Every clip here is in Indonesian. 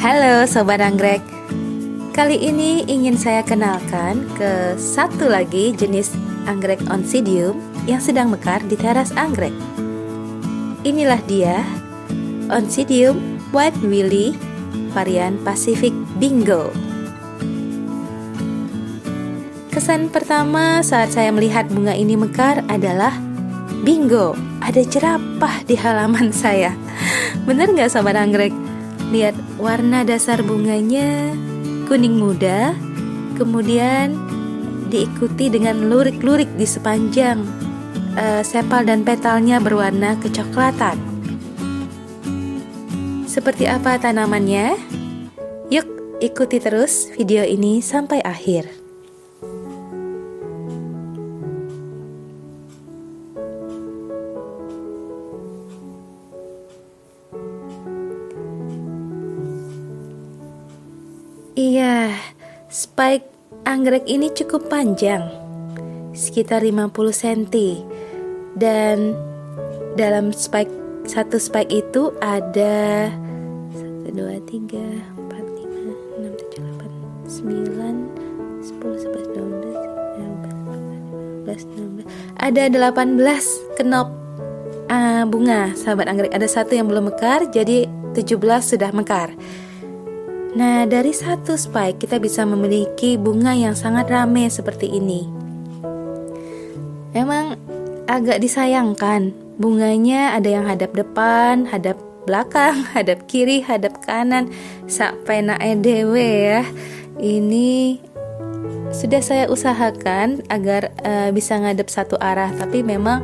Halo Sobat Anggrek. Kali ini ingin saya kenalkan ke satu lagi jenis anggrek Oncidium yang sedang mekar di teras anggrek. Inilah dia, Oncidium White Willy varian Pacific Bingo. Kesan pertama saat saya melihat bunga ini mekar adalah bingo, ada jerapah di halaman saya. Bener nggak Sobat Anggrek? Lihat warna dasar bunganya kuning muda, kemudian diikuti dengan lurik-lurik di sepanjang sepal dan petalnya berwarna kecoklatan. Seperti apa tanamannya? Yuk ikuti terus video ini sampai akhir. Iya, spike anggrek ini cukup panjang, sekitar 50 cm. Dan dalam satu spike itu ada 1, 2, 3, 4, 5, 6, 7, 8, 9, 10, 11, 12, 13, 14, 15, 16. Ada 18 kenop bunga, sahabat anggrek. Ada satu yang belum mekar, jadi 17 sudah mekar. Nah, dari satu spike kita bisa memiliki bunga yang sangat ramai seperti ini. Memang agak disayangkan, bunganya ada yang hadap depan, hadap belakang, hadap kiri, hadap kanan, sampai naik dewe ya. Ini sudah saya usahakan agar bisa ngadep satu arah, tapi memang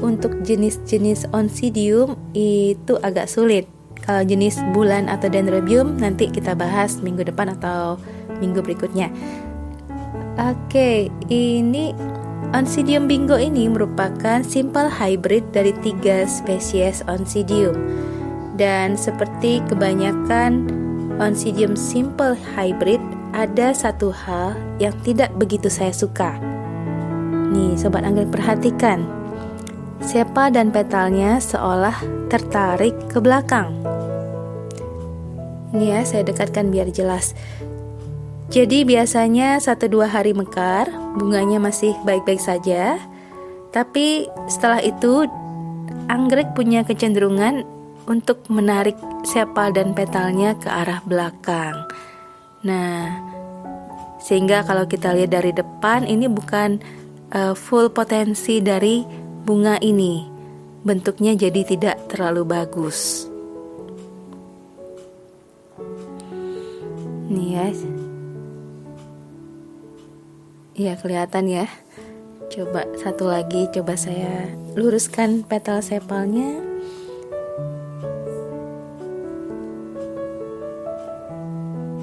untuk jenis-jenis Oncidium itu agak sulit. Kalau jenis bulan atau dendrobium nanti kita bahas minggu depan atau minggu berikutnya. Oke, ini Oncidium bingo ini merupakan simple hybrid dari 3 spesies Oncidium. Dan seperti kebanyakan Oncidium simple hybrid, ada satu hal yang tidak begitu saya suka. Nih, Sobat Anggrek perhatikan. Sepal dan petalnya seolah tertarik ke belakang. Ini ya, saya dekatkan biar jelas. Jadi biasanya 1-2 hari mekar, bunganya masih baik-baik saja. Tapi setelah itu anggrek punya kecenderungan untuk menarik sepal dan petalnya ke arah belakang. Nah, sehingga kalau kita lihat dari depan, ini bukan full potensi dari bunga ini. Bentuknya jadi tidak terlalu bagus. Nih ya. Iya, kelihatan ya. Coba satu lagi, coba saya luruskan petal sepalnya.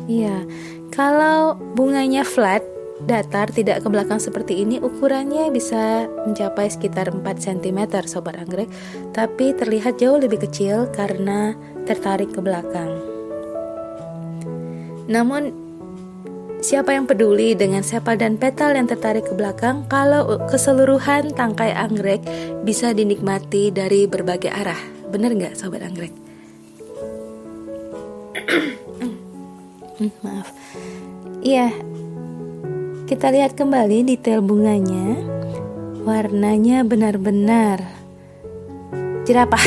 Iya. Kalau bunganya flat, datar, tidak ke belakang seperti ini, ukurannya bisa mencapai sekitar 4 cm Sobat Anggrek, tapi terlihat jauh lebih kecil karena tertarik ke belakang. Namun siapa yang peduli dengan sepal dan petal yang tertarik ke belakang kalau keseluruhan tangkai anggrek bisa dinikmati dari berbagai arah. Bener nggak Sobat Anggrek? Maaf. Iya. Kita lihat kembali detail bunganya. Warnanya benar-benar jerapah.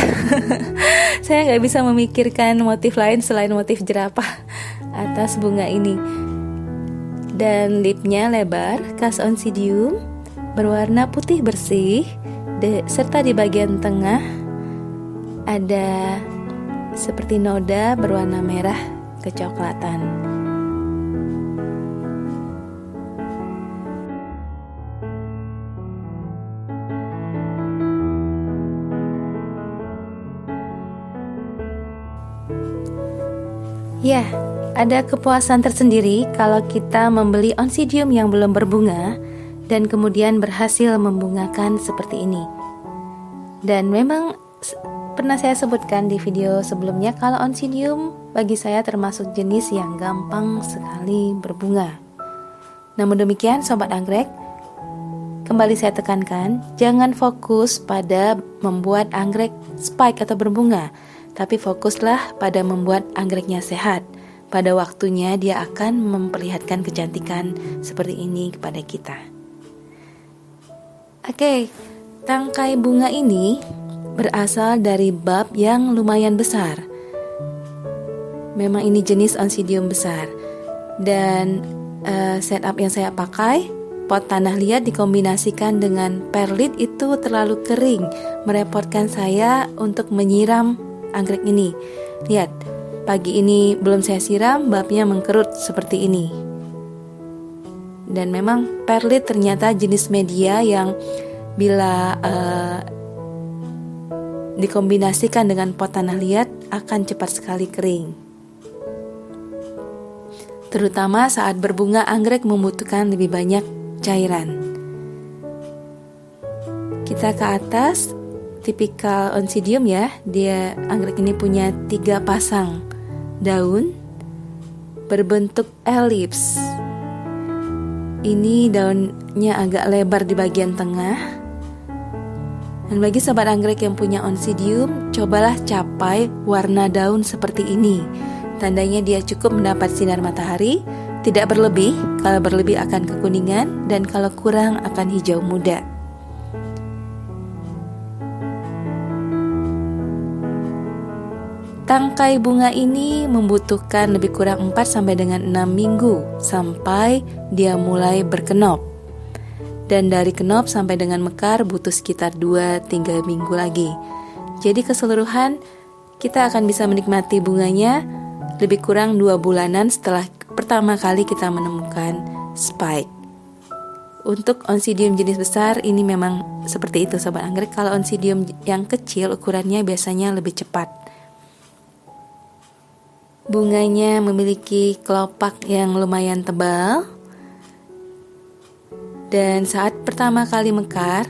Saya nggak bisa memikirkan motif lain selain motif jerapah atas bunga ini. Dan lipnya lebar, khas Oncidium, berwarna putih bersih, serta di bagian tengah ada seperti noda berwarna merah kecoklatan. Ya, ada kepuasan tersendiri kalau kita membeli Oncidium yang belum berbunga dan kemudian berhasil membungakan seperti ini. Dan memang pernah saya sebutkan di video sebelumnya kalau Oncidium bagi saya termasuk jenis yang gampang sekali berbunga. Namun demikian Sobat Anggrek, kembali saya tekankan, jangan fokus pada membuat anggrek spike atau berbunga, tapi fokuslah pada membuat anggreknya sehat. pada waktunya dia akan memperlihatkan kecantikan seperti ini kepada kita. Oke, tangkai bunga ini berasal dari bulb yang lumayan besar. Memang ini jenis Oncidium besar. Dan setup yang saya pakai, pot tanah liat dikombinasikan dengan perlit itu terlalu kering, merepotkan saya untuk menyiram anggrek ini. Lihat, pagi ini belum saya siram, bulbnya mengkerut seperti ini. Dan memang perlit ternyata jenis media yang bila dikombinasikan dengan pot tanah liat akan cepat sekali kering. Terutama saat berbunga, anggrek membutuhkan lebih banyak cairan. Kita ke atas, tipikal Oncidium ya. Dia anggrek ini punya 3 pasang daun berbentuk elips. Ini daunnya agak lebar di bagian tengah. Dan bagi sobat anggrek yang punya Oncidium, cobalah capai warna daun seperti ini. Tandanya dia cukup mendapat sinar matahari, tidak berlebih. Kalau berlebih akan kekuningan, dan kalau kurang akan hijau muda. Tangkai bunga ini membutuhkan lebih kurang 4 sampai dengan 6 minggu sampai dia mulai berkenop. Dan dari kenop sampai dengan mekar butuh sekitar 2-3 minggu lagi. Jadi keseluruhan kita akan bisa menikmati bunganya lebih kurang 2 bulanan setelah pertama kali kita menemukan spike. Untuk Oncidium jenis besar ini memang seperti itu sobat anggrek. Kalau Oncidium yang kecil ukurannya biasanya lebih cepat. Bunganya memiliki kelopak yang lumayan tebal. Dan saat pertama kali mekar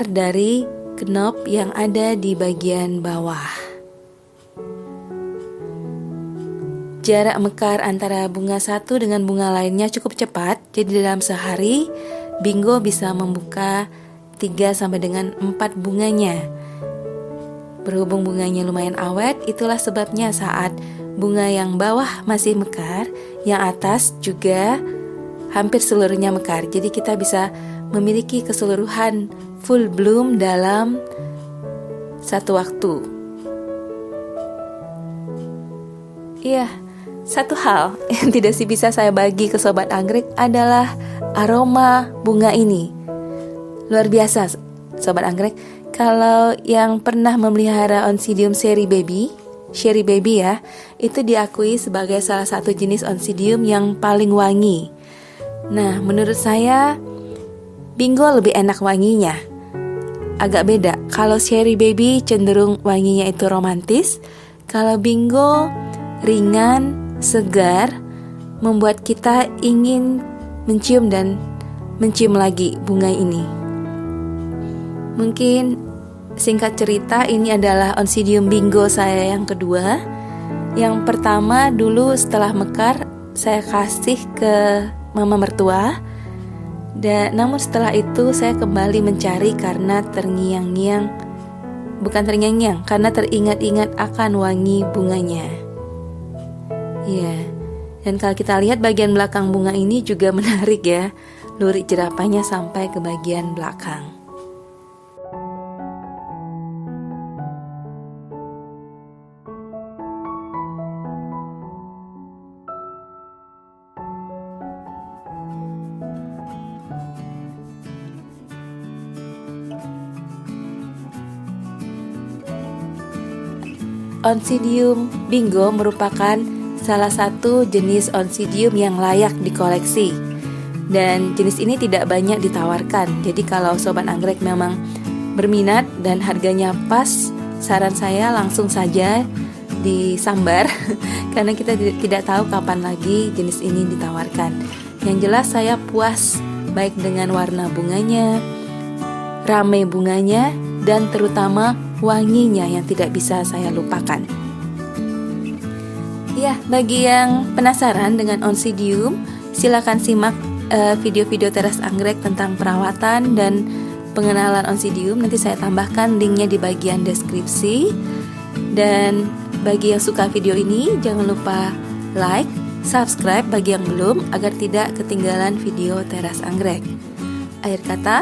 dari kenop yang ada di bagian bawah. Jarak mekar antara bunga satu dengan bunga lainnya cukup cepat. Jadi dalam sehari Bingo bisa membuka 3 sampai dengan 4 bunganya. Berhubung bunganya lumayan awet, itulah sebabnya saat bunga yang bawah masih mekar, yang atas juga hampir seluruhnya mekar. Jadi kita bisa memiliki keseluruhan full bloom dalam satu waktu. Iya, satu hal yang tidak bisa saya bagi ke sobat anggrek adalah aroma bunga ini. Luar biasa sobat anggrek. Kalau yang pernah memelihara Oncidium Cherry Baby ya, itu diakui sebagai salah satu jenis Oncidium yang paling wangi. Nah, menurut saya Bingo lebih enak wanginya. Agak beda. Kalau Cherry Baby cenderung wanginya itu romantis. Kalau Bingo ringan, segar, membuat kita ingin mencium dan mencium lagi bunga ini. Mungkin singkat cerita, ini adalah Oncidium Bingo saya yang kedua. Yang pertama dulu setelah mekar saya kasih ke mama mertua. Dan namun setelah itu saya kembali mencari karena karena teringat-ingat akan wangi bunganya. Iya. Dan kalau kita lihat bagian belakang bunga ini juga menarik ya. Lurik jerapahnya sampai ke bagian belakang. Oncidium Bingo merupakan salah satu jenis Oncidium yang layak dikoleksi. Dan jenis ini tidak banyak ditawarkan. Jadi kalau sobat anggrek memang berminat dan harganya pas, saran saya langsung saja disambar karena kita tidak tahu kapan lagi jenis ini ditawarkan. Yang jelas saya puas baik dengan warna bunganya, rame bunganya, dan terutama wanginya yang tidak bisa saya lupakan. Ya, bagi yang penasaran dengan Oncidium, silakan simak video-video teras anggrek tentang perawatan dan pengenalan Oncidium. Nanti saya tambahkan linknya di bagian deskripsi. Dan bagi yang suka video ini, jangan lupa like, subscribe bagi yang belum agar tidak ketinggalan video teras anggrek. Akhir kata,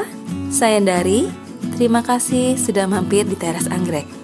saya Dari, terima kasih sudah mampir di teras anggrek.